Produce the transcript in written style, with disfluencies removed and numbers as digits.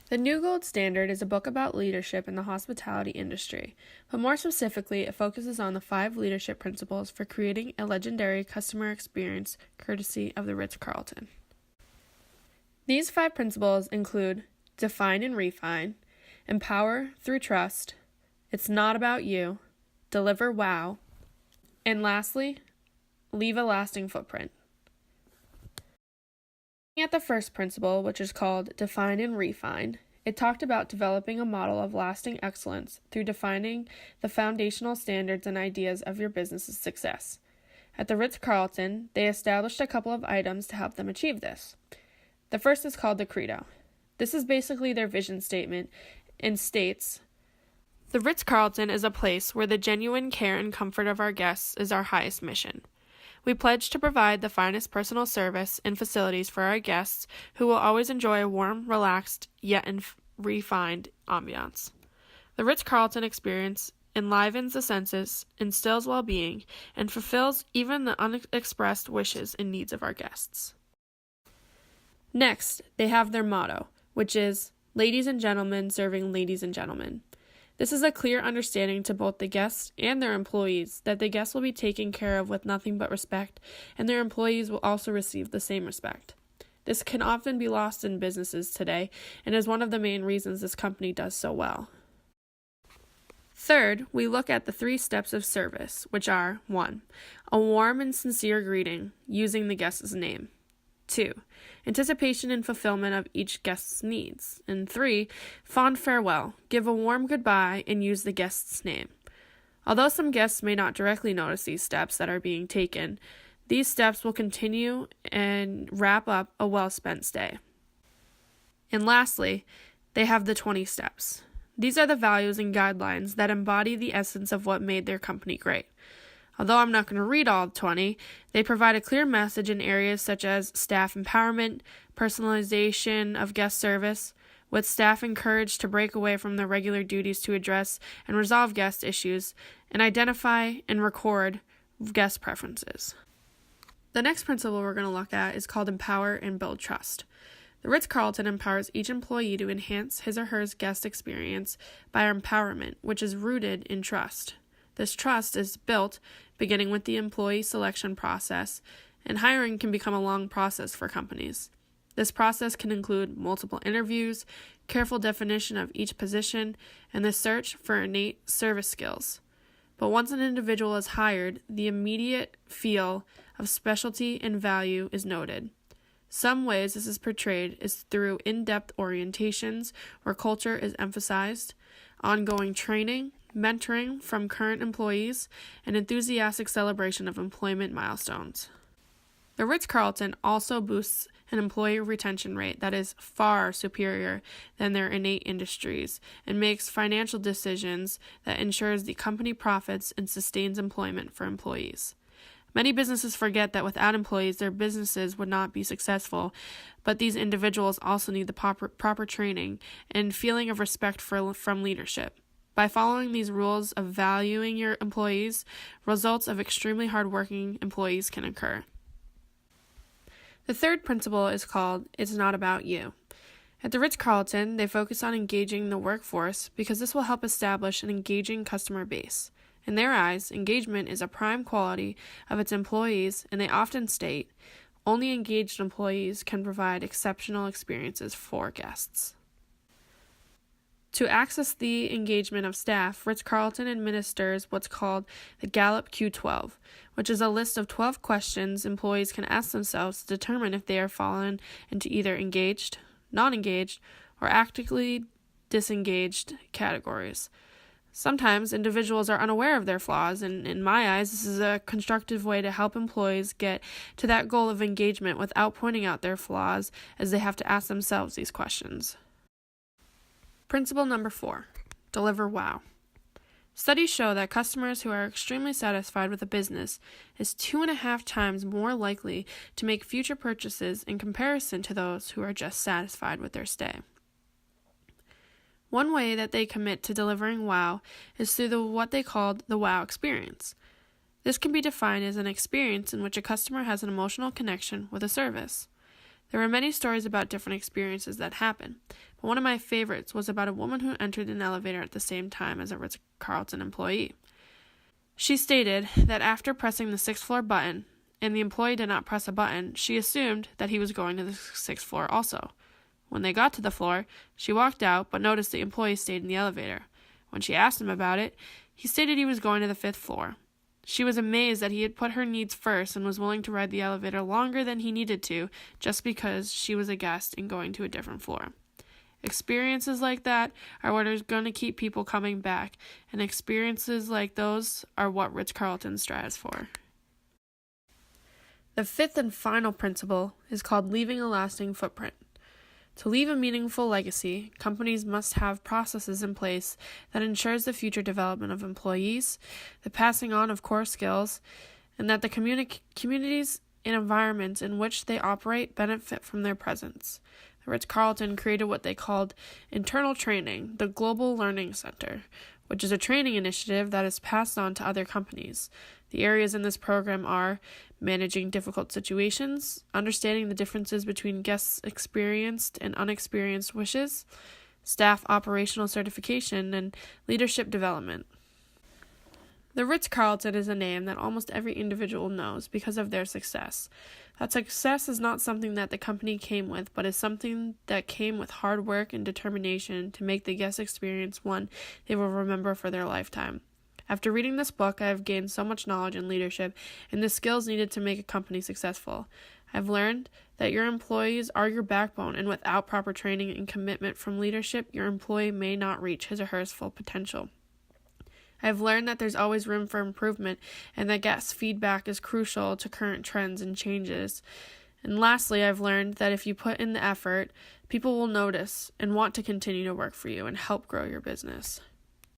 The New Gold Standard is a book about leadership in the hospitality industry, but more specifically, it focuses on the 5 leadership principles for creating a legendary customer experience courtesy of the Ritz-Carlton. These 5 principles include define and refine, empower through trust, it's not about you, deliver wow, and lastly, leave a lasting footprint. Looking at the first principle, which is called define and refine, it talked about developing a model of lasting excellence through defining the foundational standards and ideas of your business's success. At the Ritz-Carlton, they established a couple of items to help them achieve this. The first is called the Credo. This is basically their vision statement and states, "The Ritz-Carlton is a place where the genuine care and comfort of our guests is our highest mission. We pledge to provide the finest personal service and facilities for our guests who will always enjoy a warm, relaxed, yet refined ambiance. The Ritz-Carlton experience enlivens the senses, instills well-being, and fulfills even the unexpressed wishes and needs of our guests." Next, they have their motto, which is, "Ladies and gentlemen serving ladies and gentlemen." This is a clear understanding to both the guests and their employees that the guests will be taken care of with nothing but respect, and their employees will also receive the same respect. This can often be lost in businesses today, and is one of the main reasons this company does so well. Third, we look at the 3 steps of service, which are 1. A warm and sincere greeting, using the guest's name. 2. Anticipation and fulfillment of each guest's needs. And 3. Fond farewell. Give a warm goodbye and use the guest's name. Although some guests may not directly notice these steps that are being taken, these steps will continue and wrap up a well-spent stay. And lastly, they have the 20 steps. These are the values and guidelines that embody the essence of what made their company great. Although I'm not going to read all 20, they provide a clear message in areas such as staff empowerment, personalization of guest service, with staff encouraged to break away from their regular duties to address and resolve guest issues, and identify and record guest preferences. The next principle we're going to look at is called empower and build trust. The Ritz-Carlton empowers each employee to enhance his or her guest experience by empowerment, which is rooted in trust. This trust is built beginning with the employee selection process, and hiring can become a long process for companies. This process can include multiple interviews, careful definition of each position, and the search for innate service skills. But once an individual is hired, the immediate feel of specialty and value is noted. Some ways this is portrayed is through in-depth orientations where culture is emphasized, ongoing training, mentoring from current employees, and enthusiastic celebration of employment milestones. The Ritz-Carlton also boasts an employee retention rate that is far superior than their innate industries and makes financial decisions that ensures the company profits and sustains employment for employees. Many businesses forget that without employees, their businesses would not be successful, but these individuals also need the proper training and feeling of respect from leadership. By following these rules of valuing your employees, results of extremely hardworking employees can occur. The third principle is called It's Not About You. At the Ritz-Carlton, they focus on engaging the workforce because this will help establish an engaging customer base. In their eyes, engagement is a prime quality of its employees, and they often state, only engaged employees can provide exceptional experiences for guests. To access the engagement of staff, Ritz-Carlton administers what's called the Gallup Q12, which is a list of 12 questions employees can ask themselves to determine if they are fallen into either engaged, non-engaged, or actively disengaged categories. Sometimes individuals are unaware of their flaws, and in my eyes, this is a constructive way to help employees get to that goal of engagement without pointing out their flaws, as they have to ask themselves these questions. Principle number 4, deliver wow. Studies show that customers who are extremely satisfied with a business is 2.5 times more likely to make future purchases in comparison to those who are just satisfied with their stay. One way that they commit to delivering wow is through what they called the wow experience. This can be defined as an experience in which a customer has an emotional connection with a service. There were many stories about different experiences that happened, but one of my favorites was about a woman who entered an elevator at the same time as a Ritz-Carlton employee. She stated that after pressing the 6th floor button, and the employee did not press a button, she assumed that he was going to the 6th floor also. When they got to the floor, she walked out but noticed the employee stayed in the elevator. When she asked him about it, he stated he was going to the 5th floor. She was amazed that he had put her needs first and was willing to ride the elevator longer than he needed to just because she was a guest and going to a different floor. Experiences like that are what are going to keep people coming back, and experiences like those are what Ritz-Carlton strives for. The 5th and final principle is called leaving a lasting footprint. To leave a meaningful legacy, companies must have processes in place that ensures the future development of employees, the passing on of core skills, and that the communities and environments in which they operate benefit from their presence. The Ritz-Carlton created what they called internal training, the Global Learning Center, which is a training initiative that is passed on to other companies. The areas in this program are managing difficult situations, understanding the differences between guests' experienced and unexperienced wishes, staff operational certification, and leadership development. The Ritz-Carlton is a name that almost every individual knows because of their success. That success is not something that the company came with, but is something that came with hard work and determination to make the guest experience one they will remember for their lifetime. After reading this book, I have gained so much knowledge in leadership and the skills needed to make a company successful. I've learned that your employees are your backbone, and without proper training and commitment from leadership, your employee may not reach his or her full potential. I've learned that there's always room for improvement and that guest feedback is crucial to current trends and changes. And lastly, I've learned that if you put in the effort, people will notice and want to continue to work for you and help grow your business.